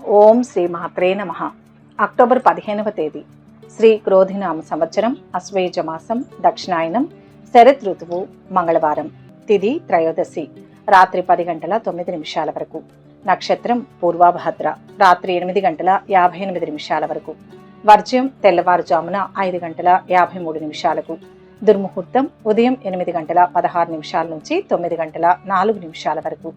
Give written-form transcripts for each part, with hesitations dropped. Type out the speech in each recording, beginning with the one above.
ఓం శ్రీ మాత్రే నమః. అక్టోబర్ 15వ తేదీ శ్రీ క్రోధినామ సంవత్సరం, అశ్వయుజ మాసం, దక్షిణాయనం, శరత్ ఋతువు, మంగళవారం. తిథి త్రయోదశి, రాత్రి 10 గంటల 9 నిమిషాల వరకు. నక్షత్రం పూర్వాభాద్ర, రాత్రి 8 గంటల 58 నిమిషాల వరకు. వర్జ్యం తెల్లవారుజామున 5 గంటల 53 నిమిషాలకు. దుర్ముహూర్తం ఉదయం 8 గంటల 16 నిమిషాల నుంచి 9 గంటల 4 నిమిషాల వరకు.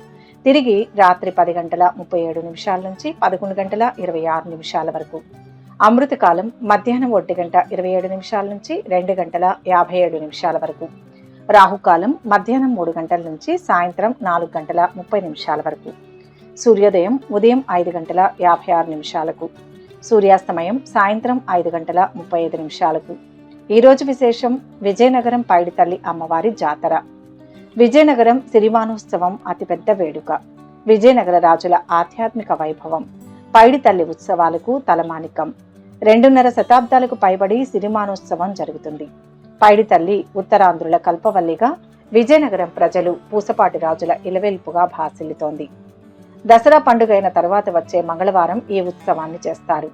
తిరిగి రాత్రి 10 గంటల 37 నిమిషాల నుంచి 11 గంటల 26 నిమిషాల వరకు. అమృతకాలం మధ్యాహ్నం 1 గంట 27 నిమిషాల నుంచి 2 గంటల 57 నిమిషాల వరకు. రాహుకాలం మధ్యాహ్నం 3 గంటల నుంచి సాయంత్రం 4 గంటల 30 నిమిషాల వరకు. సూర్యోదయం ఉదయం 5 గంటల 56 నిమిషాలకు. సూర్యాస్తమయం సాయంత్రం 5 గంటల 35 నిమిషాలకు. ఈ రోజు విశేషం: విజయనగరం పైడితల్లి అమ్మవారి జాతర. విజయనగరం సిరిమానోత్సవం అతిపెద్ద వేడుక. విజయనగర రాజుల ఆధ్యాత్మిక వైభవం. పైడితల్లి ఉత్సవాలకు తలమానికం. 2.5 శతాబ్దాలకు పైబడి సిరిమానోత్సవం జరుగుతుంది. పైడితల్లి ఉత్తరాంధ్రుల కల్పవల్లిగా విజయనగరం ప్రజలు పూసపాటి రాజుల ఇలవేల్పుగా భాసిల్లుతోంది. దసరా పండుగ అయిన తర్వాత వచ్చే మంగళవారం ఈ ఉత్సవాన్ని చేస్తారు.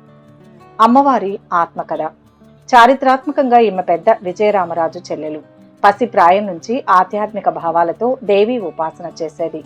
అమ్మవారి ఆత్మకథ. చారిత్రాత్మకంగా ఈమె పెద్ద విజయరామరాజు చెల్లెలు. పసి ప్రాయం నుంచి ఆధ్యాత్మిక భావాలతో దేవీ ఉపాసన చేసేది.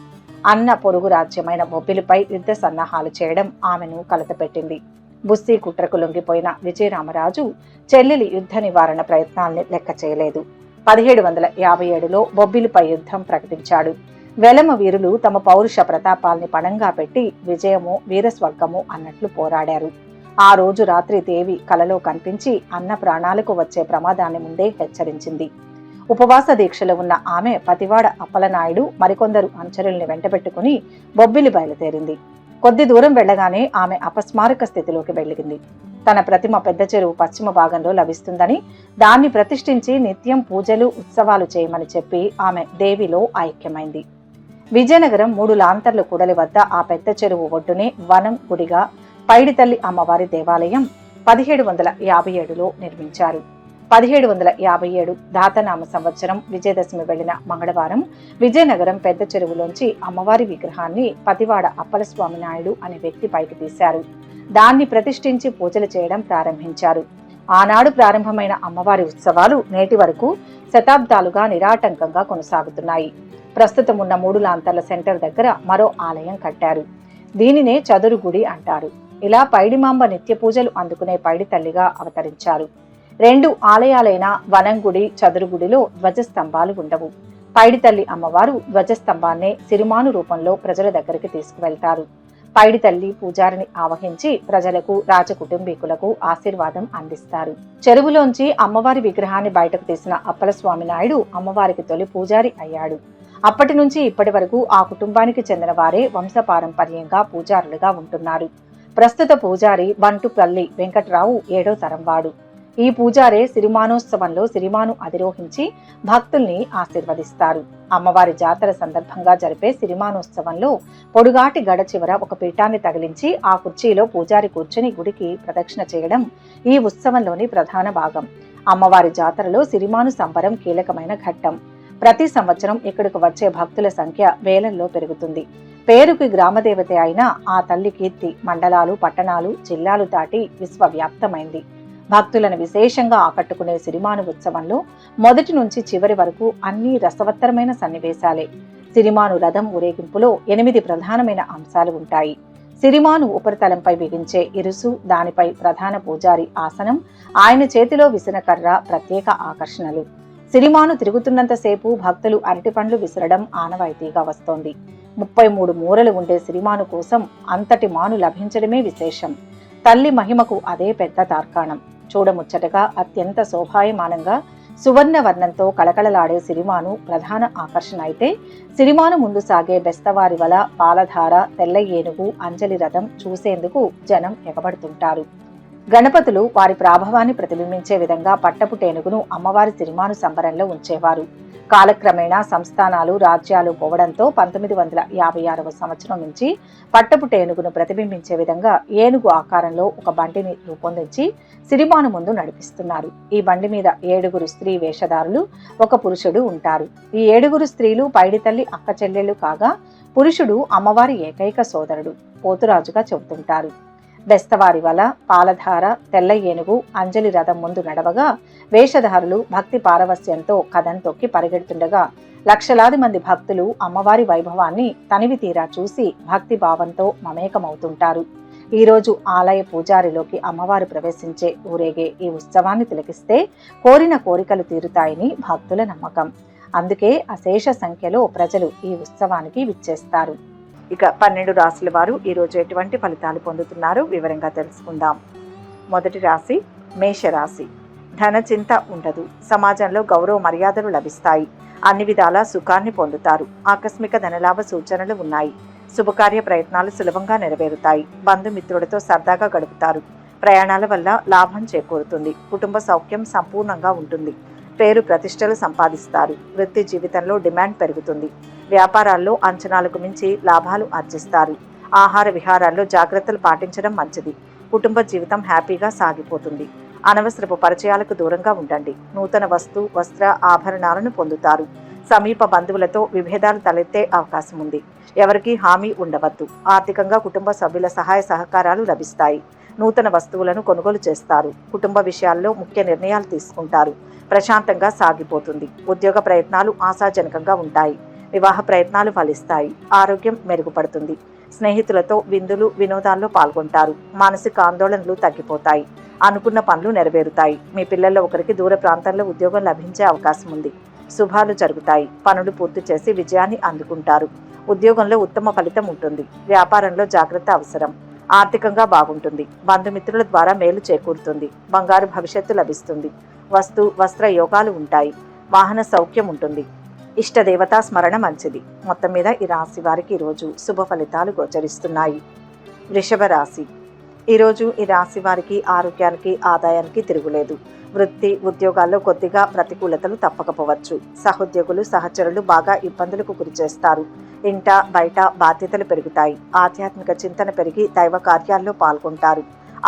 అన్న పొరుగు రాజ్యమైన బొబ్బిలిపై యుద్ధ సన్నాహాలు చేయడం ఆమెను కలతపెట్టింది. బుస్సీ కుట్రకు లొంగిపోయిన విజయరామరాజు చెల్లెలి యుద్ధ నివారణ ప్రయత్నాల్ని లెక్క చేయలేదు. 1757లో బొబ్బిలిపై యుద్ధం ప్రకటించాడు. వెలమ వీరులు తమ పౌరుష ప్రతాపాల్ని పణంగా పెట్టి విజయము వీరస్వర్గము అన్నట్లు పోరాడారు. ఆ రోజు రాత్రి దేవి కలలో కనిపించి అన్న ప్రాణాలకు వచ్చే ప్రమాదాన్ని ముందే హెచ్చరించింది. ఉపవాస దీక్షలో ఉన్న ఆమె పతివాడ అప్పలనాయుడు మరికొందరు అనుచరుల్ని వెంటబెట్టుకుని బొబ్బిలి బయలుదేరింది. కొద్ది దూరం వెళ్లగానే ఆమె అపస్మారక స్థితిలోకి వెళ్ళింది. తన ప్రతిమ పెద్ద చెరువు పశ్చిమ భాగంలో లభిస్తుందని, దాన్ని ప్రతిష్ఠించి నిత్యం పూజలు ఉత్సవాలు చేయమని చెప్పి ఆమె దేవిలో ఐక్యమైంది. విజయనగరం 3 లాంతర్ల కూడలి వద్ద ఆ పెద్ద చెరువు ఒడ్డునే వనం గుడిగా పైడితల్లి అమ్మవారి దేవాలయం 1757లో నిర్మించారు. 1757 ధాతనామ సంవత్సరం విజయదశమి వెళ్లిన మంగళవారం విజయనగరం పెద్ద చెరువులోంచి అమ్మవారి విగ్రహాన్ని పతివాడ అప్పలస్వామి నాయుడు అనే వ్యక్తి పైకి తీశారు. దాన్ని ప్రతిష్ఠించి పూజలు చేయడం ప్రారంభించారు. ఆనాడు ప్రారంభమైన అమ్మవారి ఉత్సవాలు నేటి వరకు శతాబ్దాలుగా నిరాటంకంగా కొనసాగుతున్నాయి. ప్రస్తుతం ఉన్న 3 లాంతర్ల సెంటర్ దగ్గర మరో ఆలయం కట్టారు. దీనినే చదురు గుడి అంటారు. ఇలా పైడిమాంబ నిత్య పూజలు అందుకునే పైడితల్లిగా అవతరించారు. 2 ఆలయాలైన వనంగుడి, చదురుగుడిలో ధ్వజస్తంభాలు ఉండవు. పైడితల్లి అమ్మవారు ధ్వజస్తంభాన్నే సిరిమాను రూపంలో ప్రజల దగ్గరికి తీసుకువెళ్తారు. పైడితల్లి పూజారిని ఆవహించి ప్రజలకు, రాజకుటుంబీకులకు ఆశీర్వాదం అందిస్తారు. చెరువులోంచి అమ్మవారి విగ్రహాన్ని బయటకు తీసిన అప్పలస్వామి నాయుడు అమ్మవారికి తొలి పూజారి అయ్యాడు. అప్పటి నుంచి ఇప్పటి వరకు ఆ కుటుంబానికి చెందిన వారే వంశపారంపర్యంగా పూజారులుగా ఉంటున్నారు. ప్రస్తుత పూజారి బంటుపల్లి వెంకట్రావు 7వ తరం వాడు. ఈ పూజారే సిరిమానోత్సవంలో సిరిమాను అధిరోహించి భక్తుల్ని ఆశీర్వదిస్తారు. అమ్మవారి జాతర సందర్భంగా జరిపే సిరిమానోత్సవంలో పొడుగాటి గడ చివర ఒక పీఠాన్ని తగిలించి ఆ కుర్చీలో పూజారి కూర్చుని గుడికి ప్రదక్షిణ చేయడం ఈ ఉత్సవంలోని ప్రధాన భాగం. అమ్మవారి జాతరలో సిరిమాను సంబరం కీలకమైన ఘట్టం. ప్రతి సంవత్సరం ఇక్కడికి వచ్చే భక్తుల సంఖ్య వేలల్లో పెరుగుతుంది. పేరుకి గ్రామదేవత అయిన ఆ తల్లి కీర్తి మండలాలు, పట్టణాలు, జిల్లాలు దాటి విశ్వవ్యాప్తమైంది. భక్తులను విశేషంగా ఆకట్టుకునే సిరిమాను ఉత్సవంలో మొదటి నుంచి చివరి వరకు అన్ని రసవత్తరమైన సన్నివేశాలే. సిరిమాను రథం ఊరేగింపులో 8 ప్రధానమైన అంశాలు ఉంటాయి. సిరిమాను ఉపరితలంపై బిగించే ఇరుసు, దానిపై ప్రధాన పూజారి ఆసనం, ఆయన చేతిలో విసనకర్ర ప్రత్యేక ఆకర్షణలు. సిరిమాను తిరుగుతున్నంతసేపు భక్తులు అరటిపండ్లు విసరడం ఆనవాయితీగా వస్తోంది. 33 మూరలు ఉండే సిరిమాను కోసం అంతటి మాను లభించడమే విశేషం. తల్లి మహిమకు అదే పెద్ద తార్కాణం. చూడముచ్చటగా అత్యంత శోభాయమానంగా సువర్ణ వర్ణంతో కళకళలాడే సిరిమాను ప్రధాన ఆకర్షణ అయితే, సిరిమాను ముందు సాగే బెస్తవారి వల, పాలధార, తెల్ల ఏనుగు, అంజలి రథం చూసేందుకు జనం ఎగబడుతుంటారు. గణపతులు వారి ప్రాభవాన్ని ప్రతిబింబించే విధంగా పట్టపుటేనుగును అమ్మవారి సిరిమాను సంబరంలో ఉంచేవారు. కాలక్రమేణా సంస్థానాలు రాజ్యాలు పోవడంతో 1956వ సంవత్సరం నుంచి పట్టపుట ఏనుగును ప్రతిబింబించే విధంగా ఏనుగు ఆకారంలో ఒక బండిని రూపొందించి సిరిమాను ముందు నడిపిస్తున్నారు. ఈ బండి మీద 7 స్త్రీ వేషధారులు, 1 పురుషుడు ఉంటారు. ఈ 7 స్త్రీలు పైడి తల్లి అక్క చెల్లెళ్ళు కాగా పురుషుడు అమ్మవారి ఏకైక సోదరుడు పోతురాజుగా చెబుతుంటారు. బెస్తవారి వల, పాలధార, తెల్ల ఏనుగు అంజలి రథం ముందు నడవగా వేషధారులు భక్తి పారవస్యంతో కథం తొక్కి పరిగెడుతుండగా లక్షలాది మంది భక్తులు అమ్మవారి వైభవాన్ని తనివి తీరా చూసి భక్తి భావంతో మమేకమవుతుంటారు. ఈరోజు ఆలయ పూజారిలోకి అమ్మవారు ప్రవేశించే ఊరేగే ఈ ఉత్సవాన్ని తిలకిస్తే కోరిన కోరికలు తీరుతాయని భక్తుల నమ్మకం. అందుకే అశేష సంఖ్యలో ప్రజలు ఈ ఉత్సవానికి విచ్చేస్తారు. ఇక 12 రాశుల వారు ఈరోజు ఎటువంటి ఫలితాలు పొందుతున్నారో వివరంగా తెలుసుకుందాం. మొదటి రాశి మేషరాశి. ధన చింత ఉండదు. సమాజంలో గౌరవ మర్యాదలు లభిస్తాయి. అన్ని విధాల సుఖాన్ని పొందుతారు. ఆకస్మిక ధనలాభ సూచనలు ఉన్నాయి. శుభకార్య ప్రయత్నాలు సులభంగా నెరవేరుతాయి. బంధుమిత్రులతో సరదాగా గడుపుతారు. ప్రయాణాల వల్ల లాభం చేకూరుతుంది. కుటుంబ సౌఖ్యం సంపూర్ణంగా ఉంటుంది. పేరు ప్రతిష్టలు సంపాదిస్తారు. వృత్తి జీవితంలో డిమాండ్ పెరుగుతుంది. వ్యాపారాల్లో అంచనాలకు మించి లాభాలు ఆర్జిస్తారు. ఆహార విహారాల్లో జాగ్రత్తలు పాటించడం మంచిది. కుటుంబ జీవితం హ్యాపీగా సాగిపోతుంది. అనవసరపు పరిచయాలకు దూరంగా ఉండండి. నూతన వస్త్ర ఆభరణాలను పొందుతారు. సమీప బంధువులతో విభేదాలు తలెత్తే అవకాశం ఉంది. ఎవరికీ హామీ ఉండవద్దు. ఆర్థికంగా కుటుంబ సభ్యుల సహాయ సహకారాలు లభిస్తాయి. నూతన వస్తువులను కొనుగోలు చేస్తారు. కుటుంబ విషయాల్లో ముఖ్య నిర్ణయాలు తీసుకుంటారు. ప్రశాంతంగా సాగిపోతుంది. ఉద్యోగ ప్రయత్నాలు ఆశాజనకంగా ఉంటాయి. వివాహ ప్రయత్నాలు ఫలిస్తాయి. ఆరోగ్యం మెరుగుపడుతుంది. స్నేహితులతో విందులు వినోదాల్లో పాల్గొంటారు. మానసిక ఆందోళనలు తగ్గిపోతాయి. అనుకున్న పనులు నెరవేరుతాయి. మీ పిల్లల్లో ఒకరికి దూర ప్రాంతాల్లో ఉద్యోగం లభించే అవకాశం ఉంది. శుభాలు జరుగుతాయి. పనులు పూర్తి చేసి విజయాన్ని అందుకుంటారు. ఉద్యోగంలో ఉత్తమ ఫలితం ఉంటుంది. వ్యాపారంలో జాగ్రత్త అవసరం. ఆర్థికంగా బాగుంటుంది. బంధుమిత్రుల ద్వారా మేలు చేకూరుతుంది. బంగారు భవిష్యత్తు లభిస్తుంది. వస్త్ర యోగాలు ఉంటాయి. వాహన సౌఖ్యం ఉంటుంది. ఇష్ట దేవతా స్మరణ మంచిది. మొత్తం మీద ఈ రాశి వారికి ఈరోజు శుభ ఫలితాలు గోచరిస్తున్నాయి. వృషభ రాశి. ఈరోజు ఈ రాశి వారికి ఆరోగ్యానికి ఆదాయానికి తిరుగులేదు. వృత్తి ఉద్యోగాల్లో కొద్దిగా ప్రతికూలతలు తప్పకపోవచ్చు. సహోద్యోగులు సహచరులు బాగా ఇబ్బందులకు గురి చేస్తారు. ఇంట బయట బాధ్యతలు పెరుగుతాయి. ఆధ్యాత్మిక చింతన పెరిగి దైవ కార్యాల్లో పాల్గొంటారు.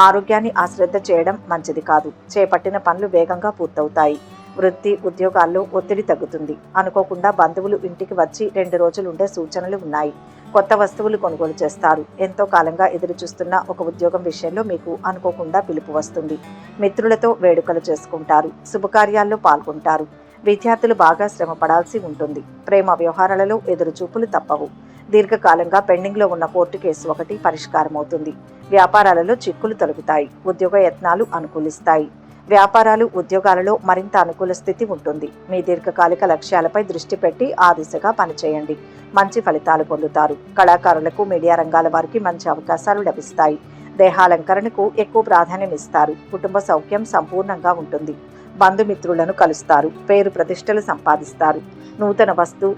ఆరోగ్యాన్ని అశ్రద్ధ చేయడం మంచిది కాదు. చేపట్టిన పనులు వేగంగా పూర్తవుతాయి. వృత్తి ఉద్యోగాల్లో ఒత్తిడి తగ్గుతుంది. అనుకోకుండా బంధువులు ఇంటికి వచ్చి 2 రోజులు ఉండే సూచనలు ఉన్నాయి. కొత్త వస్తువులు కొనుగోలు చేస్తారు. ఎంతో కాలంగా ఎదురు చూస్తున్న ఒక ఉద్యోగం విషయంలో మీకు అనుకోకుండా పిలుపు వస్తుంది. మిత్రులతో వేడుకలు చేసుకుంటారు. శుభకార్యాల్లో పాల్గొంటారు. విద్యార్థులు బాగా శ్రమ పడాల్సి ఉంటుంది. ప్రేమ వ్యవహారాలలో ఎదురు చూపులు తప్పవు. దీర్ఘకాలంగా పెండింగ్లో ఉన్న కోర్టు కేసు ఒకటి పరిష్కారమవుతుంది. వ్యాపారాలలో చిక్కులు తొలగుతాయి. ఉద్యోగ యత్నాలు అనుకూలిస్తాయి. వ్యాపారాలు ఉద్యోగాలలో మరింత అనుకూల స్థితి ఉంటుంది. మీ దీర్ఘకాలిక లక్ష్యాలపై దృష్టి పెట్టి ఆ దిశగా పనిచేయండి. మంచి ఫలితాలు పొందుతారు. కళాకారులకు మీడియా రంగాల వారికి మంచి అవకాశాలు లభిస్తాయి. దేహాలంకరణకు ఎక్కువ ప్రాధాన్యం ఇస్తారు. కుటుంబ సౌఖ్యం సంపూర్ణంగా ఉంటుంది. బంధుమిత్రులను కలుస్తారు. పేరు ప్రతిష్టలు సంపాదిస్తారు. నూతన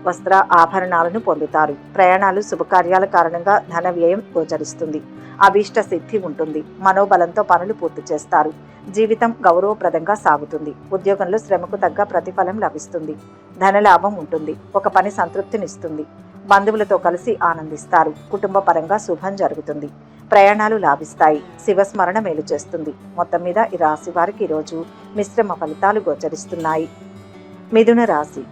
వస్త్ర ఆభరణాలను పొందుతారు. ప్రయాణాలు శుభకార్యాల కారణంగా ధన వ్యయం గోచరిస్తుంది. అభీష్ట సిద్ధి ఉంటుంది. మనోబలంతో పనులు పూర్తి చేస్తారు. జీవితం గౌరవప్రదంగా సాగుతుంది. ఉద్యోగంలో శ్రమకు తగ్గ ప్రతిఫలం లభిస్తుంది. ధనలాభం ఉంటుంది. ఒక పని సంతృప్తినిస్తుంది. బంధువులతో కలిసి ఆనందిస్తారు. కుటుంబ పరంగా శుభం జరుగుతుంది. ప్రయాణాలు లాభిస్తాయి. శివస్మరణ మేలు చేస్తుంది. మొత్తం మీద ఈ రాశి వారికి ఈరోజు మిశ్రమ ఫలితాలు గోచరిస్తున్నాయి. మిథున రాశి.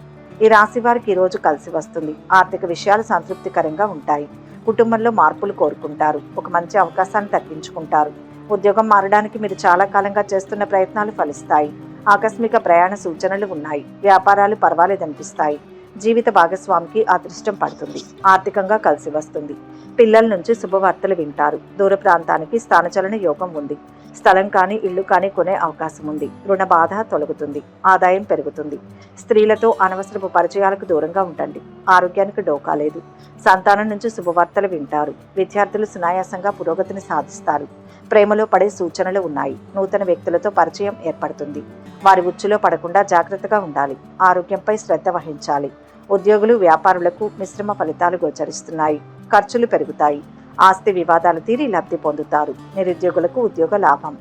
ఈ రాశి వారికి ఈరోజు కలిసి వస్తుంది. ఆర్థిక విషయాలు సంతృప్తికరంగా ఉంటాయి. కుటుంబంలో మార్పులు కోరుకుంటారు. ఒక మంచి అవకాశాన్ని దక్కించుకుంటారు. ఉద్యోగం మారడానికి మీరు చాలా కాలంగా చేస్తున్న ప్రయత్నాలు ఫలిస్తాయి. ఆకస్మిక ప్రయాణ సూచనలు ఉన్నాయి. వ్యాపారాలు పర్వాలేదనిపిస్తాయి. జీవిత భాగస్వామికి అదృష్టం పడుతుంది. ఆర్థికంగా కలిసి వస్తుంది. పిల్లల నుంచి శుభవార్తలు వింటారు. దూర ప్రాంతానికి స్థానచలన యోగం ఉంది. స్థలం కానీ ఇల్లు కానీ కొనే అవకాశం ఉంది. రుణ బాధ తొలగుతుంది. ఆదాయం పెరుగుతుంది. స్త్రీలతో అనవసరపు పరిచయాలకు దూరంగా ఉండండి. ఆరోగ్యానికి డోకా లేదు. సంతానం నుంచి శుభవార్తలు వింటారు. విద్యార్థులు సునాయాసంగా పురోగతిని సాధిస్తారు. ప్రేమలో పడే సూచనలు ఉన్నాయి. నూతన వ్యక్తులతో పరిచయం ఏర్పడుతుంది. వారి ఉచ్చులో పడకుండా జాగ్రత్తగా ఉండాలి. ఆరోగ్యంపై శ్రద్ధ వహించాలి. ఉద్యోగులు వ్యాపారులకు మిశ్రమ ఫలితాలు గోచరిస్తున్నాయి. ఖర్చులు పెరుగుతాయి. ఆస్తి వివాదాలు తీరి లబ్ధి పొందుతారు. నిరుద్యోగులకు ఉద్యోగ లాభం.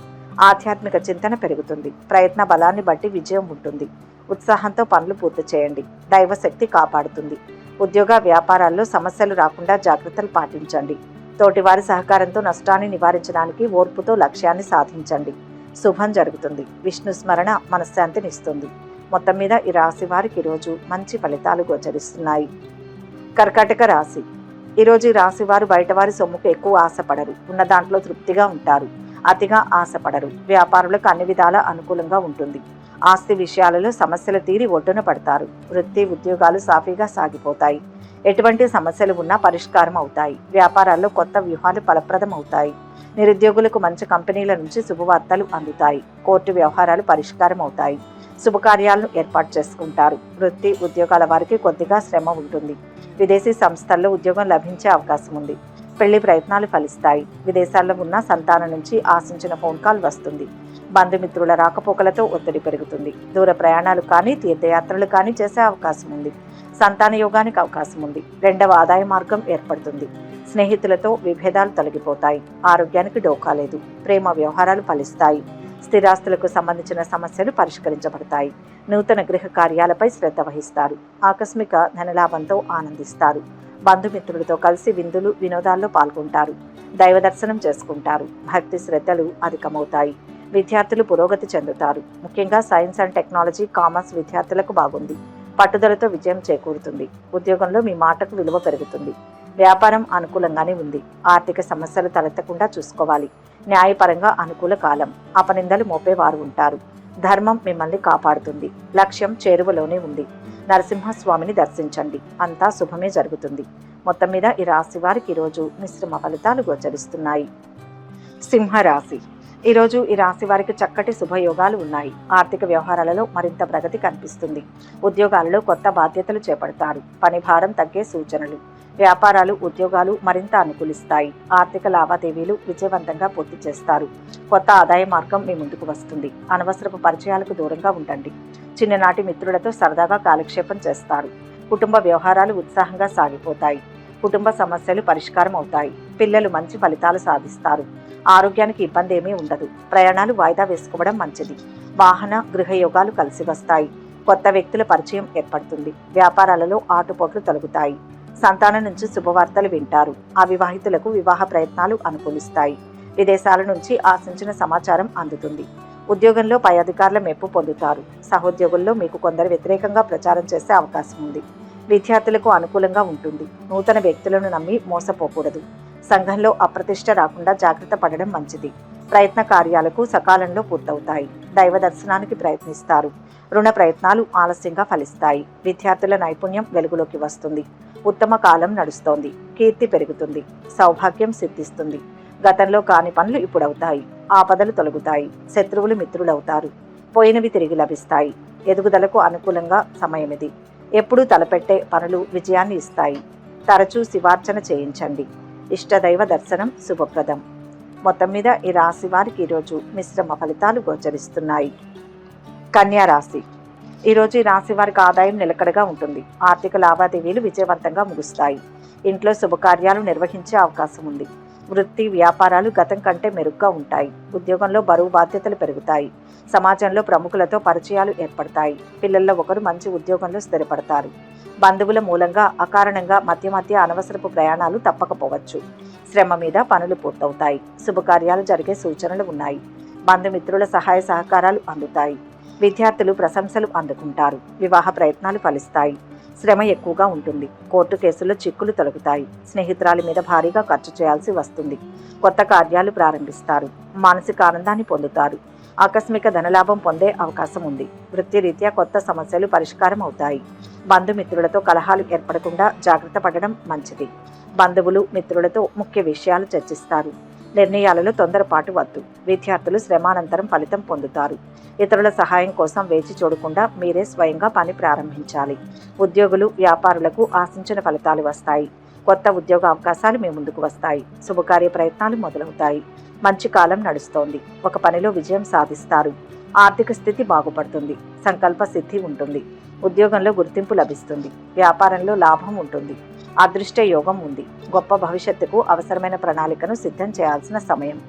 ఆధ్యాత్మిక చింతన పెరుగుతుంది. ప్రయత్న బలాన్ని బట్టి విజయం ఉంటుంది. ఉత్సాహంతో పనులు పూర్తి చేయండి. దైవశక్తి కాపాడుతుంది. ఉద్యోగ వ్యాపారాల్లో సమస్యలు రాకుండా జాగ్రత్తలు పాటించండి. తోటివారి సహకారంతో నష్టాన్ని నివారించడానికి ఓర్పుతో లక్ష్యాన్ని సాధించండి. శుభం జరుగుతుంది. విష్ణు స్మరణ మనశ్శాంతినిస్తుంది. మొత్తం మీద ఈ రాశి వారికి ఈరోజు మంచి ఫలితాలు గోచరిస్తున్నాయి. కర్కాటక రాశి. ఈరోజు ఈ రాశి వారు బయటవారి సొమ్ముకు ఎక్కువ ఆశపడరు. ఉన్న దాంట్లో తృప్తిగా ఉంటారు. అతిగా ఆశపడరు. వ్యాపారులకు అన్ని విధాలా అనుకూలంగా ఉంటుంది. ఆస్తి విషయాలలో సమస్యలు తీరి ఒడ్డున పడతారు. వృత్తి ఉద్యోగాలు సాఫీగా సాగిపోతాయి. ఎటువంటి సమస్యలు ఉన్నా పరిష్కారం అవుతాయి. వ్యాపారాల్లో కొత్త వ్యూహాలు ఫలప్రదం అవుతాయి. నిరుద్యోగులకు మంచి కంపెనీల నుంచి శుభవార్తలు అందుతాయి. కోర్టు వ్యవహారాలు పరిష్కారం అవుతాయి. శుభకార్యాలను ఏర్పాటు చేసుకుంటారు. వృత్తి ఉద్యోగాల వారికి కొద్దిగా శ్రమ ఉంటుంది. విదేశీ సంస్థల్లో ఉద్యోగం లభించే అవకాశం ఉంది. పెళ్లి ప్రయత్నాలు ఫలిస్తాయి. విదేశాల్లో ఉన్న సంతానం నుంచి ఆశించిన ఫోన్ కాల్ వస్తుంది. బంధుమిత్రుల రాకపోకలతో ఒత్తిడి పెరుగుతుంది. దూర ప్రయాణాలు కానీ తీర్థయాత్రలు కానీ చేసే అవకాశం ఉంది. సంతాన యోగానికి అవకాశం ఉంది. రెండవ ఆదాయ మార్గం ఏర్పడుతుంది. స్నేహితులతో విభేదాలు తొలగిపోతాయి. ఆరోగ్యానికి డోకా లేదు. ప్రేమ వ్యవహారాలు ఫలిస్తాయి. స్థిరాస్తులకు సంబంధించిన సమస్యలు పరిష్కరించబడతాయి. నూతన గృహ కార్యాలపై శ్రద్ధ వహిస్తారు. ఆకస్మిక ధనలాభంతో ఆనందిస్తారు. బంధుమిత్రులతో కలిసి విందులు వినోదాల్లో పాల్గొంటారు. దైవ దర్శనం చేసుకుంటారు. భక్తి శ్రద్ధలు అధికమవుతాయి. విద్యార్థులు పురోగతి చెందుతారు. ముఖ్యంగా సైన్స్ అండ్ టెక్నాలజీ, కామర్స్ విద్యార్థులకు బాగుంది. పట్టుదలతో విజయం చేకూరుతుంది. ఉద్యోగంలో మీ మాటకు విలువ పెరుగుతుంది. వ్యాపారం అనుకూలంగానే ఉంది. ఆర్థిక సమస్యలు తలెత్తకుండా చూసుకోవాలి. న్యాయపరంగా అనుకూల కాలం. అపనిందలు మోపేవారు ఉంటారు. ధర్మం మిమ్మల్ని కాపాడుతుంది. లక్ష్యం చేరువలోనే ఉంది. నరసింహస్వామిని దర్శించండి. అంతా శుభమే జరుగుతుంది. మొత్తం మీద ఈ రాశి వారికి ఈరోజు మిశ్రమ ఫలితాలు గోచరిస్తున్నాయి. సింహరాశి. ఈరోజు ఈ రాశి వారికి చక్కటి శుభయోగాలు ఉన్నాయి. ఆర్థిక వ్యవహారాలలో మరింత ప్రగతి కనిపిస్తుంది. ఉద్యోగాలలో కొత్త బాధ్యతలు చేపడతారు. పని భారం తగ్గే సూచనలు. వ్యాపారాలు ఉద్యోగాలు మరింత అనుకూలిస్తాయి. ఆర్థిక లావాదేవీలు విజయవంతంగా పూర్తి చేస్తారు. కొత్త ఆదాయ మార్గం మీ ముందుకు వస్తుంది. అనవసరపు పరిచయాలకు దూరంగా ఉండండి. చిన్ననాటి మిత్రులతో సరదాగా కాలక్షేపం చేస్తారు. కుటుంబ వ్యవహారాలు ఉత్సాహంగా సాగిపోతాయి. కుటుంబ సమస్యలు పరిష్కారం అవుతాయి. పిల్లలు మంచి ఫలితాలు సాధిస్తారు. ఆరోగ్యానికి ఇబ్బంది ఏమీ ఉండదు. ప్రయాణాలు వాయిదా వేసుకోవడం మంచిది. వాహన గృహ యోగాలు కలిసి వస్తాయి. కొత్త వ్యక్తుల పరిచయం ఏర్పడుతుంది. వ్యాపారాలలో ఆటుపోట్లు తొలగుతాయి. సంతానం నుంచి శుభవార్తలు వింటారు. అవివాహితులకు వివాహ ప్రయత్నాలు అనుకూలిస్తాయి. విదేశాల నుంచి ఆశించిన సమాచారం అందుతుంది. ఉద్యోగంలో పై అధికారుల మెప్పు పొందుతారు. సహోద్యోగుల్లో మీకు కొందరు వ్యతిరేకంగా ప్రచారం చేసే అవకాశం ఉంది. విద్యార్థులకు అనుకూలంగా ఉంటుంది. నూతన వ్యక్తులను నమ్మి మోసపోకూడదు. సంఘంలో అప్రతిష్ట రాకుండా జాగ్రత్త పడడం మంచిది. ప్రయత్న కార్యాలకు సకాలంలో పూర్తవుతాయి. దైవ దర్శనానికి ప్రయత్నిస్తారు. రుణ ప్రయత్నాలు ఆలస్యంగా ఫలిస్తాయి. విద్యార్థుల నైపుణ్యం వెలుగులోకి వస్తుంది. ఉత్తమ కాలం నడుస్తోంది. కీర్తి పెరుగుతుంది. సౌభాగ్యం సిద్ధిస్తుంది. గతంలో కాని పనులు ఇప్పుడవుతాయి. ఆపదలు తొలగుతాయి. శత్రువులు మిత్రులవుతారు. పోయినవి తిరిగి లభిస్తాయి. ఎదుగుదలకు అనుకూలంగా సమయమిది. ఎప్పుడూ తలపెట్టే పనులు విజయాన్ని ఇస్తాయి. తరచూ శివార్చన చేయించండి. ఇష్టదైవ దర్శనం శుభప్రదం. మొత్తం మీద ఈ రాశి వారికి ఈరోజు మిశ్రమ ఫలితాలు గోచరిస్తున్నాయి. కన్యా రాశి. ఈరోజు ఈ రాశి వారికి ఆదాయం నిలకడగా ఉంటుంది. ఆర్థిక లావాదేవీలు విజయవంతంగా ముగుస్తాయి. ఇంట్లో శుభకార్యాలు నిర్వహించే అవకాశం ఉంది. వృత్తి వ్యాపారాలు గతం కంటే మెరుగ్గా ఉంటాయి. ఉద్యోగంలో బరువు బాధ్యతలు పెరుగుతాయి. సమాజంలో ప్రముఖులతో పరిచయాలు ఏర్పడతాయి. పిల్లల్లో ఒకరు మంచి ఉద్యోగంలో స్థిరపడతారు. బంధువుల మూలంగా అకారణంగా మధ్య మధ్య అనవసరపు ప్రయాణాలు తప్పకపోవచ్చు. శ్రమ మీద పనులు పూర్తవుతాయి. శుభకార్యాలు జరిగే సూచనలు ఉన్నాయి. బంధుమిత్రుల సహాయ సహకారాలు అందుతాయి. విద్యార్థులు ప్రశంసలు అందుకుంటారు. వివాహ ప్రయత్నాలు ఫలిస్తాయి. శ్రమ ఎక్కువగా ఉంటుంది. కోర్టు కేసుల్లో చిక్కులు తొలగుతాయి. స్నేహితురాలి మీద భారీగా ఖర్చు చేయాల్సి వస్తుంది. కొత్త కార్యాలు ప్రారంభిస్తారు. మానసిక ఆనందాన్ని పొందుతారు. ఆకస్మిక ధనలాభం పొందే అవకాశం ఉంది. వృత్తిరీత్యా కొత్త సమస్యలు పరిష్కారం అవుతాయి. బంధుమిత్రులతో కలహాలు ఏర్పడకుండా జాగ్రత్త పడడం మంచిది. బంధువులు మిత్రులతో ముఖ్య విషయాలు చర్చిస్తారు. నిర్ణయాలలో తొందరపాటు వద్దు. విద్యార్థులు శ్రమానంతరం ఫలితం పొందుతారు. ఇతరుల సహాయం కోసం వేచి చూడకుండా మీరే స్వయంగా పని ప్రారంభించాలి. ఉద్యోగులు వ్యాపారులకు ఆశించిన ఫలితాలు వస్తాయి. కొత్త ఉద్యోగ అవకాశాలు మీ ముందుకు వస్తాయి. శుభకార్య ప్రయత్నాలు మొదలవుతాయి. మంచి కాలం నడుస్తోంది. ఒక పనిలో విజయం సాధిస్తారు. ఆర్థిక స్థితి బాగుపడుతుంది. సంకల్ప సిద్ధి ఉంటుంది. ఉద్యోగంలో గుర్తింపు లభిస్తుంది. వ్యాపారంలో లాభం ఉంటుంది. అదృష్ట యోగం ఉంది. గొప్ప భవిష్యత్తుకు అవసరమైన ప్రణాళికను సిద్ధం చేయాల్సిన సమయం.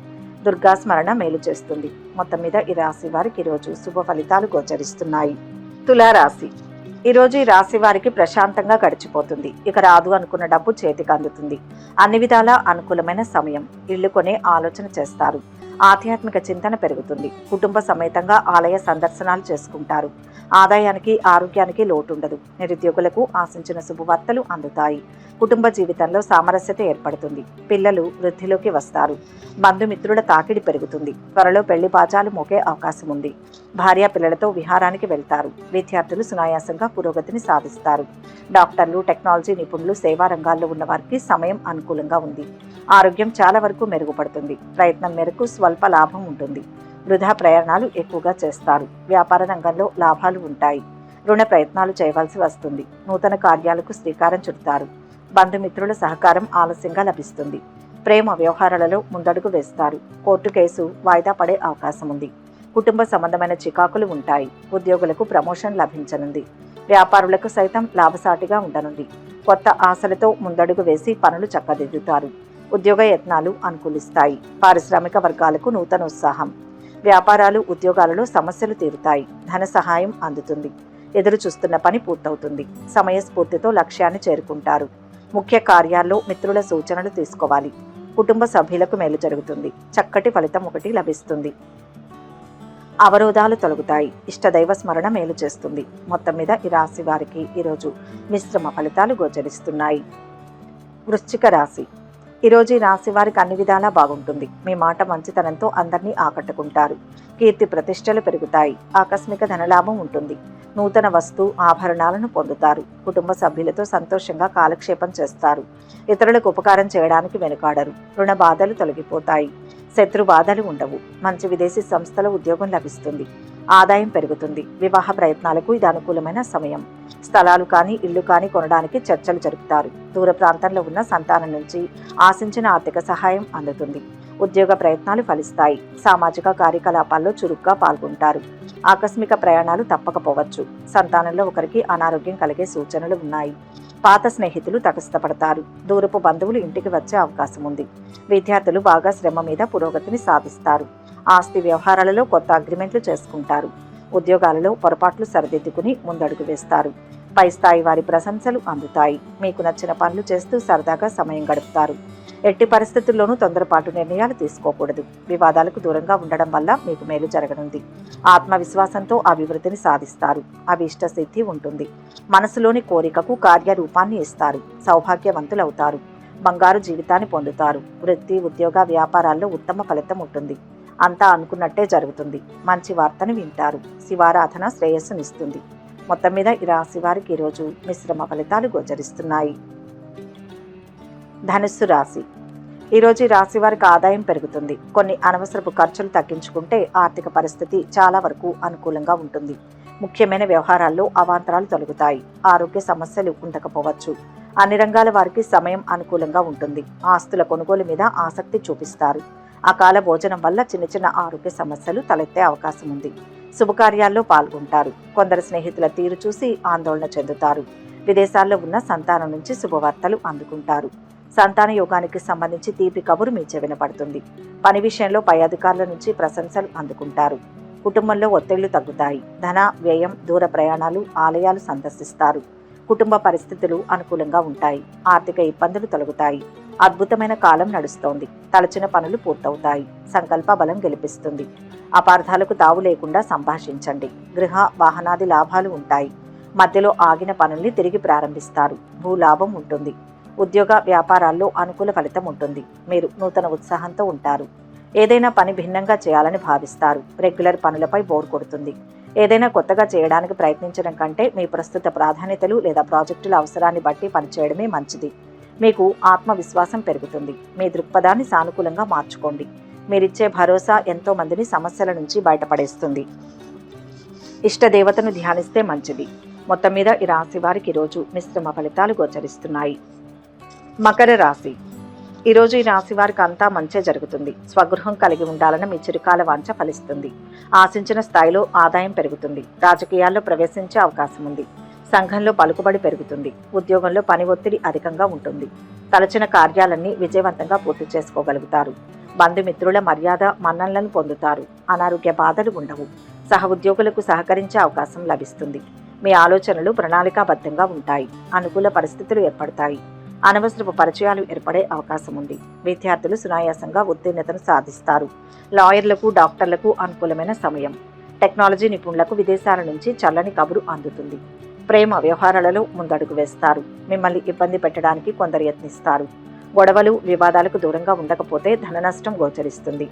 దుర్గా స్మరణ మేలు చేస్తుంది. మొత్తం మీద ఈ రాశి వారికి ఈరోజు శుభ ఫలితాలు గోచరిస్తున్నాయి. తులారాశి. ఈరోజు ఈ రాశి వారికి ప్రశాంతంగా గడిచిపోతుంది. ఇక రాదు అనుకున్న డబ్బు చేతికి అందుతుంది. అన్ని విధాలా అనుకూలమైన సమయం. ఇల్లు కొనే ఆలోచన చేస్తారు. ఆధ్యాత్మిక చింతన పెరుగుతుంది. కుటుంబ సమేతంగా ఆలయ సందర్శనాలు చేసుకుంటారు. ఆదాయానికి ఆరోగ్యానికి లోటుండదు. నిరుద్యోగులకు ఆశించిన శుభవార్తలు అందుతాయి. కుటుంబ జీవితంలో సామరస్యత ఏర్పడుతుంది. పిల్లలు వృద్ధిలోకి వస్తారు. బంధుమిత్రుల తాకిడి పెరుగుతుంది. త్వరలో పెళ్లి బాజాలు మోగే అవకాశం ఉంది. భార్య పిల్లలతో విహారానికి వెళ్తారు. విద్యార్థులు సునాయాసంగా పురోగతిని సాధిస్తారు. డాక్టర్లు, టెక్నాలజీ నిపుణులు, సేవా రంగాల్లో ఉన్న వారికి సమయం అనుకూలంగా ఉంది. ఆరోగ్యం చాలా వరకు మెరుగుపడుతుంది. ప్రయత్నం మేరకు స్వల్ప లాభం ఉంటుంది. వృధా ప్రయాణాలు ఎక్కువగా చేస్తారు. వ్యాపార రంగంలో లాభాలు ఉంటాయి. రుణ ప్రయత్నాలు చేయవలసి వస్తుంది. నూతన కార్యాలకు శ్రీకారం చుడతారు. బంధుమిత్రుల సహకారం ఆలస్యంగా లభిస్తుంది. ప్రేమ వ్యవహారాలలో ముందడుగు వేస్తారు. కోర్టు కేసు వాయిదా పడే అవకాశం ఉంది. కుటుంబ సంబంధమైన చికాకులు ఉంటాయి. ఉద్యోగులకు ప్రమోషన్ లభించనుంది. వ్యాపారులకు సైతం లాభసాటిగా ఉండనుంది. కొత్త ఆశలతో ముందడుగు వేసి పనులు చక్కదిద్దుతారు. ఉద్యోగ యత్నాలు అనుకూలిస్తాయి. పారిశ్రామిక వర్గాలకు నూతన ఉత్సాహం. వ్యాపారాలు, ఉద్యోగాలలో సమస్యలు తీరుతాయి. ధన సహాయం అందుతుంది. ఎదురు చూస్తున్న పని పూర్తవుతుంది. సమయస్ఫూర్తితో లక్ష్యాన్ని చేరుకుంటారు. ముఖ్య కార్యాల్లో మిత్రుల సూచనలు తీసుకోవాలి. కుటుంబ సభ్యులకు మేలు జరుగుతుంది. చక్కటి ఫలితం ఒకటి లభిస్తుంది. అవరోధాలు తొలగుతాయి. ఇష్టదైవ స్మరణ మేలు చేస్తుంది. మొత్తం మీద ఈ రాశి వారికి ఈరోజు మిశ్రమ ఫలితాలు గోచరిస్తున్నాయి. వృశ్చిక రాశి. ఈరోజు ఈ రాశి వారికి అన్ని విధాలా బాగుంటుంది. మీ మాట మంచితనంతో అందరినీ ఆకట్టుకుంటారు. కీర్తి ప్రతిష్టలు పెరుగుతాయి. ఆకస్మిక ధనలాభం ఉంటుంది. నూతన వస్తు ఆభరణాలను పొందుతారు. కుటుంబ సభ్యులతో సంతోషంగా కాలక్షేపం చేస్తారు. ఇతరులకు ఉపకారం చేయడానికి వెనుకాడరు. రుణ బాధలు తొలగిపోతాయి. శత్రు బాధలు ఉండవు. మంచి విదేశీ సంస్థలో ఉద్యోగం లభిస్తుంది. ఆదాయం పెరుగుతుంది. వివాహ ప్రయత్నాలకు ఇది అనుకూలమైన సమయం. స్థలాలు కానీ ఇల్లు కానీ కొనడానికి చర్చలు జరుపుతారు. దూర ప్రాంతంలో ఉన్న సంతానం నుంచి ఆశించిన ఆర్థిక సహాయం అందుతుంది. ఉద్యోగ ప్రయత్నాలు ఫలిస్తాయి. సామాజిక కార్యకలాపాల్లో చురుగ్గా పాల్గొంటారు. ఆకస్మిక ప్రయాణాలు తప్పకపోవచ్చు. సంతానంలో ఒకరికి అనారోగ్యం కలిగే సూచనలు ఉన్నాయి. పాత స్నేహితులు తటస్థపడతారు. దూరపు బంధువులు ఇంటికి వచ్చే అవకాశం ఉంది. విద్యార్థులు బాగా శ్రమ మీద పురోగతిని సాధిస్తారు. ఆస్తి వ్యవహారాలలో కొత్త అగ్రిమెంట్లు చేసుకుంటారు. ఉద్యోగాలలో పొరపాట్లు సరిదిద్దుకుని ముందడుగు వేస్తారు. పై స్థాయి వారి ప్రశంసలు అందుతాయి. మీకు నచ్చిన పనులు చేస్తూ సరదాగా సమయం గడుపుతారు. ఎట్టి పరిస్థితుల్లోనూ తొందరపాటు నిర్ణయాలు తీసుకోకూడదు. వివాదాలకు దూరంగా ఉండడం వల్ల మీకు మేలు జరగనుంది. ఆత్మవిశ్వాసంతో అభివృద్ధిని సాధిస్తారు. అభీష్ట సిద్ధి ఉంటుంది. మనసులోని కోరికకు కార్యరూపాన్ని ఇస్తారు. సౌభాగ్యవంతులవుతారు. బంగారు జీవితాన్ని పొందుతారు. వృత్తి, ఉద్యోగ, వ్యాపారాల్లో ఉత్తమ ఫలితం ఉంటుంది. అంతా అనుకున్నట్టే జరుగుతుంది. మంచి వార్తను వింటారు. శివారాధన శ్రేయస్సునిస్తుంది. మొత్తం మీద ఈ రాశి వారికి ఈరోజు మిశ్రమ ఫలితాలు గోచరిస్తున్నాయి. ధనుస్సు రాశి. ఈరోజు ఈ రాశి వారికి ఆదాయం పెరుగుతుంది. కొన్ని అనవసరపు ఖర్చులు తగ్గించుకుంటే ఆర్థిక పరిస్థితి చాలా వరకు అనుకూలంగా ఉంటుంది. ముఖ్యమైన వ్యవహారాల్లో అవాంతరాలు తొలగుతాయి. ఆరోగ్య సమస్యలు ఉండకపోవచ్చు. అన్ని రంగాల వారికి సమయం అనుకూలంగా ఉంటుంది. ఆస్తుల కొనుగోలు మీద ఆసక్తి చూపిస్తారు. అకాల భోజనం వల్ల చిన్న చిన్న ఆరోగ్య సమస్యలు తలెత్తే అవకాశం ఉంది. శుభకార్యాల్లో పాల్గొంటారు. కొందరు స్నేహితుల తీరు చూసి ఆందోళన చెందుతారు. విదేశాల్లో ఉన్న సంతానం నుంచి శుభవార్తలు అందుకుంటారు. సంతాన యోగానికి సంబంధించి తీపి కబురు మీ చెవిన పడుతుంది. పని విషయంలో పై అధికారుల నుంచి ప్రశంసలు అందుకుంటారు. కుటుంబంలో ఒత్తిళ్లు తగ్గుతాయి. ధన వ్యయం, దూర ప్రయాణాలు, ఆలయాలు సందర్శిస్తారు. కుటుంబ పరిస్థితులు అనుకూలంగా ఉంటాయి. ఆర్థిక ఇబ్బందులు తొలగుతాయి. అద్భుతమైన కాలం నడుస్తోంది. తలచిన పనులు పూర్తవుతాయి. సంకల్ప బలం గెలిపిస్తుంది. అపార్థాలకు తావు లేకుండా సంభాషించండి. గృహ వాహనాది లాభాలు ఉంటాయి. మధ్యలో ఆగిన పనుల్ని తిరిగి ప్రారంభిస్తారు. భూలాభం ఉంటుంది. ఉద్యోగ వ్యాపారాల్లో అనుకూల ఫలితం ఉంటుంది. మీరు నూతన ఉత్సాహంతో ఉంటారు. ఏదైనా పని భిన్నంగా చేయాలని భావిస్తారు. రెగ్యులర్ పనులపై బోర్ కొడుతుంది. ఏదైనా కొత్తగా చేయడానికి ప్రయత్నించడం కంటే మీ ప్రస్తుత ప్రాధాన్యతలు లేదా ప్రాజెక్టుల అవసరాన్ని బట్టి పనిచేయడమే మంచిది. మీకు ఆత్మవిశ్వాసం పెరుగుతుంది. మీ దృక్పథాన్ని సానుకూలంగా మార్చుకోండి. మీరిచ్చే భరోసా ఎంతో మందిని సమస్యల నుంచి బయటపడేస్తుంది. ఇష్టదేవతను ధ్యానిస్తే మంచిది. మొత్తం మీద ఈ రాశి వారికి ఈరోజు మిశ్రమ ఫలితాలు గోచరిస్తున్నాయి. మకర రాశి. ఈరోజు ఈ రాశి వారికి అంతా మంచే జరుగుతుంది. స్వగృహం కలిగి ఉండాలన్న మీ చిరకాల వాంఛ ఫలిస్తుంది. ఆశించిన స్థాయిలో ఆదాయం పెరుగుతుంది. రాజకీయాల్లో ప్రవేశించే అవకాశం ఉంది. సంఘంలో పలుకుబడి పెరుగుతుంది. ఉద్యోగంలో పని ఒత్తిడి అధికంగా ఉంటుంది. తలచిన కార్యాలన్నీ విజయవంతంగా పూర్తి చేసుకోగలుగుతారు. బంధుమిత్రుల మర్యాద మన్ననలను పొందుతారు. అనారోగ్య బాధలు ఉండవు. సహ ఉద్యోగులకు సహకరించే అవకాశం లభిస్తుంది. మీ ఆలోచనలు ప్రణాళికాబద్ధంగా ఉంటాయి. అనుకూల పరిస్థితులు ఏర్పడతాయి. అనవసరపు పరిచయాలు ఏర్పడే అవకాశం ఉంది. విద్యార్థులు సునాయాసంగా ఉత్తీర్ణతను సాధిస్తారు. లాయర్లకు, డాక్టర్లకు అనుకూలమైన సమయం. టెక్నాలజీ నిపుణులకు విదేశాల నుంచి చల్లని కబురు అందుతుంది. ప్రేమ వ్యవహారాలలో ముందడుగు వేస్తారు. మిమ్మల్ని ఇబ్బంది పెట్టడానికి కొందరు యత్నిస్తారు. గొడవలు, వివాదాలకు దూరంగా ఉండకపోతే ధన నష్టం గోచరిస్తుంది.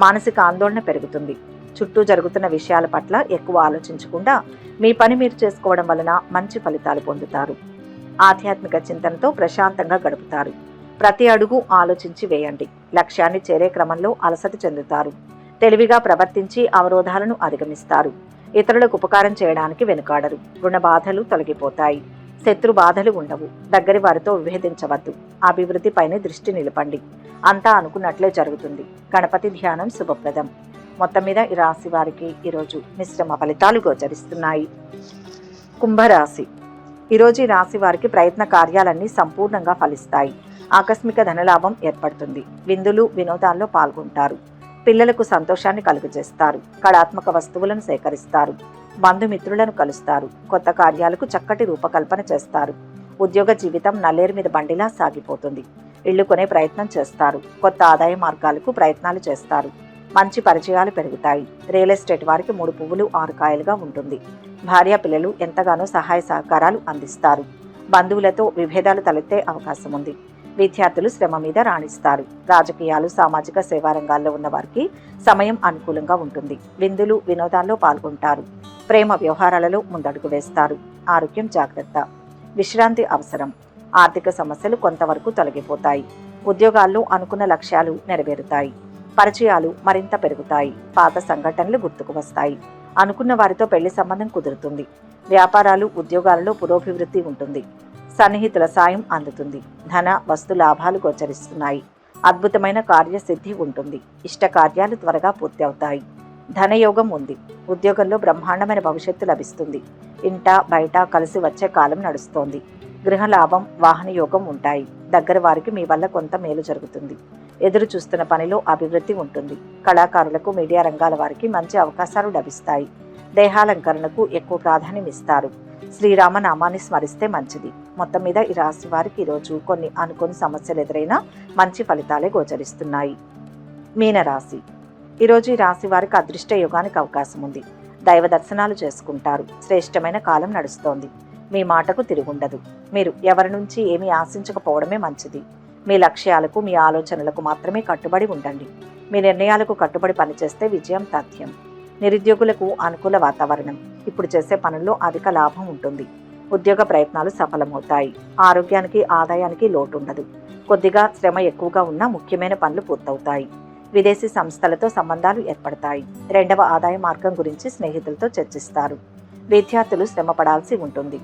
మానసిక ఆందోళన పెరుగుతుంది. చుట్టూ జరుగుతున్న విషయాల పట్ల ఎక్కువ ఆలోచించకుండా మీ పని మీరు చేసుకోవడం వలన మంచి ఫలితాలు పొందుతారు. ఆధ్యాత్మిక చింతనతో ప్రశాంతంగా గడుపుతారు. ప్రతి అడుగు ఆలోచించి వేయండి. లక్ష్యాన్ని చేరే క్రమంలో అలసట చెందుతారు. తెలివిగా ప్రవర్తించి అవరోధాలను అధిగమిస్తారు. ఇతరులకు ఉపకారం చేయడానికి వెనుకాడరు. రుణ బాధలు తొలగిపోతాయి. శత్రు బాధలు ఉండవు. దగ్గరి వారితో విభేదించవద్దు. అభివృద్ధిపైనే దృష్టి నిలపండి. అంతా అనుకున్నట్లే జరుగుతుంది. గణపతి ధ్యానం శుభప్రదం. మొత్తం మీద ఈ రాశి వారికి ఈరోజు మిశ్రమ ఫలితాలు గోచరిస్తున్నాయి. కుంభరాశి. ఈరోజు ఈ రాశి వారికి ప్రయత్న కార్యాలన్నీ సంపూర్ణంగా ఫలిస్తాయి. ఆకస్మిక ధనలాభం ఏర్పడుతుంది. విందులు, వినోదాల్లో పాల్గొంటారు. పిల్లలకు సంతోషాన్ని కలుగజేస్తారు. కళాత్మక వస్తువులను సేకరిస్తారు. బంధుమిత్రులను కలుస్తారు. కొత్త కార్యాలకు చక్కటి రూపకల్పన చేస్తారు. ఉద్యోగ జీవితం నల్లేరు మీద బండిలా సాగిపోతుంది. ఇళ్లు కొనే ప్రయత్నం చేస్తారు. కొత్త ఆదాయ మార్గాలకు ప్రయత్నాలు చేస్తారు. మంచి పరిచయాలు పెరుగుతాయి. రియల్ ఎస్టేట్ వారికి 3 పువ్వులు 6 కాయలుగా ఉంటుంది. భార్య పిల్లలు ఎంతగానో సహాయ సహకారాలు అందిస్తారు. బంధువులతో విభేదాలు తలెత్తే అవకాశం ఉంది. విద్యార్థులు శ్రమ మీద రాణిస్తారు. రాజకీయాలు, సామాజిక సేవా రంగాల్లో ఉన్న వారికి సమయం అనుకూలంగా ఉంటుంది. విందులు, వినోదాల్లో పాల్గొంటారు. ప్రేమ వ్యవహారాలలో ముందడుగు వేస్తారు. ఆరోగ్యం జాగ్రత్త. విశ్రాంతి అవసరం. ఆర్థిక సమస్యలు కొంతవరకు తొలగిపోతాయి. ఉద్యోగాల్లో అనుకున్న లక్ష్యాలు నెరవేరుతాయి. పరిచయాలు మరింత పెరుగుతాయి. పాత సంఘటనలు గుర్తుకు వస్తాయి. అనుకున్న వారితో పెళ్లి సంబంధం కుదురుతుంది. వ్యాపారాలు, ఉద్యోగాలలో పురోభివృద్ధి ఉంటుంది. సన్నిహితుల సాయం అందుతుంది. ధన, వస్తు లాభాలు గోచరిస్తున్నాయి. అద్భుతమైన కార్యసిద్ధి ఉంటుంది. ఇష్ట కార్యాలు త్వరగా పూర్తి అవుతాయి. ధనయోగం ఉంది. ఉద్యోగంలో బ్రహ్మాండమైన భవిష్యత్తు లభిస్తుంది. ఇంట బయట కలిసి వచ్చే కాలం నడుస్తోంది. గృహ లాభం, వాహన యోగం ఉంటాయి. దగ్గర వారికి మీ వల్ల కొంత మేలు జరుగుతుంది. ఎదురు చూస్తున్న పనిలో అభివృద్ధి ఉంటుంది. కళాకారులకు, మీడియా రంగాల వారికి మంచి అవకాశాలు లభిస్తాయి. దేహాలంకరణకు ఎక్కువ ప్రాధాన్యం ఇస్తారు. శ్రీరామ నామాన్ని స్మరిస్తే మంచిది. మొత్తం మీద ఈ రాశి వారికి ఈరోజు కొన్ని అనుకోని సమస్యలు ఎదురైనా మంచి ఫలితాలే గోచరిస్తున్నాయి. మీనరాశి. ఈరోజు ఈ రాశి వారికి అదృష్ట యోగానికి అవకాశం ఉంది. దైవ దర్శనాలు చేసుకుంటారు. శ్రేష్టమైన కాలం నడుస్తోంది. మీ మాటకు తిరుగుండదు. మీరు ఎవరి నుంచి ఏమీ ఆశించకపోవడమే మంచిది. మీ లక్ష్యాలకు, మీ ఆలోచనలకు మాత్రమే కట్టుబడి ఉండండి. మీ నిర్ణయాలకు కట్టుబడి పనిచేస్తే విజయం తథ్యం. నిరుద్యోగులకు అనుకూల వాతావరణం. ఇప్పుడు చేసే పనుల్లో అధిక లాభం ఉంటుంది. ఉద్యోగ ప్రయత్నాలు సఫలమవుతాయి. ఆరోగ్యానికి, ఆదాయానికి లోటు ఉండదు. కొద్దిగా శ్రమ ఎక్కువగా ఉన్నా ముఖ్యమైన పనులు పూర్తవుతాయి. విదేశీ సంస్థలతో సంబంధాలు ఏర్పడతాయి. 2వ ఆదాయ మార్గం గురించి స్నేహితులతో చర్చిస్తారు. విద్యార్థులు శ్రమ పడాల్సి ఉంటుంది.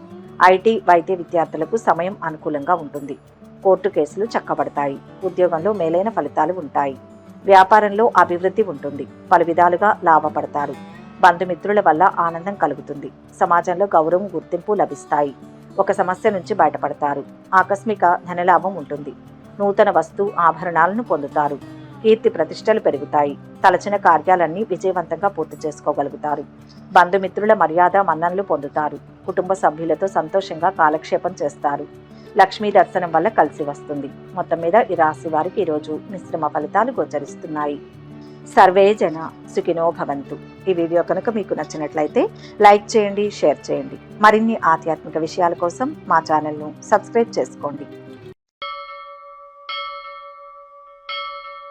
ఐటీ, వైద్య విద్యార్థులకు సమయం అనుకూలంగా ఉంటుంది. కోర్టు కేసులు చక్కబడతాయి. ఉద్యోగంలో మేలైన ఫలితాలు ఉంటాయి. వ్యాపారంలో అభివృద్ధి ఉంటుంది. పలు విధాలుగా లాభపడతారు. బంధుమిత్రుల వల్ల ఆనందం కలుగుతుంది. సమాజంలో గౌరవం, గుర్తింపు లభిస్తాయి. ఒక సమస్య నుంచి బయటపడతారు. ఆకస్మిక ధనలాభం ఉంటుంది. నూతన వస్తు, ఆభరణాలను పొందుతారు. కీర్తి ప్రతిష్టలు పెరుగుతాయి. తలచిన కార్యాలన్నీ విజయవంతంగా పూర్తి చేసుకోగలుగుతారు. బంధుమిత్రుల మర్యాద, మన్ననలు పొందుతారు. కుటుంబ సభ్యులతో సంతోషంగా కాలక్షేపం చేస్తారు. లక్ష్మీ దర్శనం వల్ల కలిసి వస్తుంది. మొత్తం మీద ఈ రాశి వారికి ఈరోజు మిశ్రమ ఫలితాలు గోచరిస్తున్నాయి. సర్వే జన సుఖినో భవంతు. ఈ వీడియో కనుక మీకు నచ్చినట్లయితే లైక్ చేయండి, షేర్ చేయండి. మరిన్ని ఆధ్యాత్మిక విషయాల కోసం మా ఛానల్ను సబ్స్క్రైబ్ చేసుకోండి.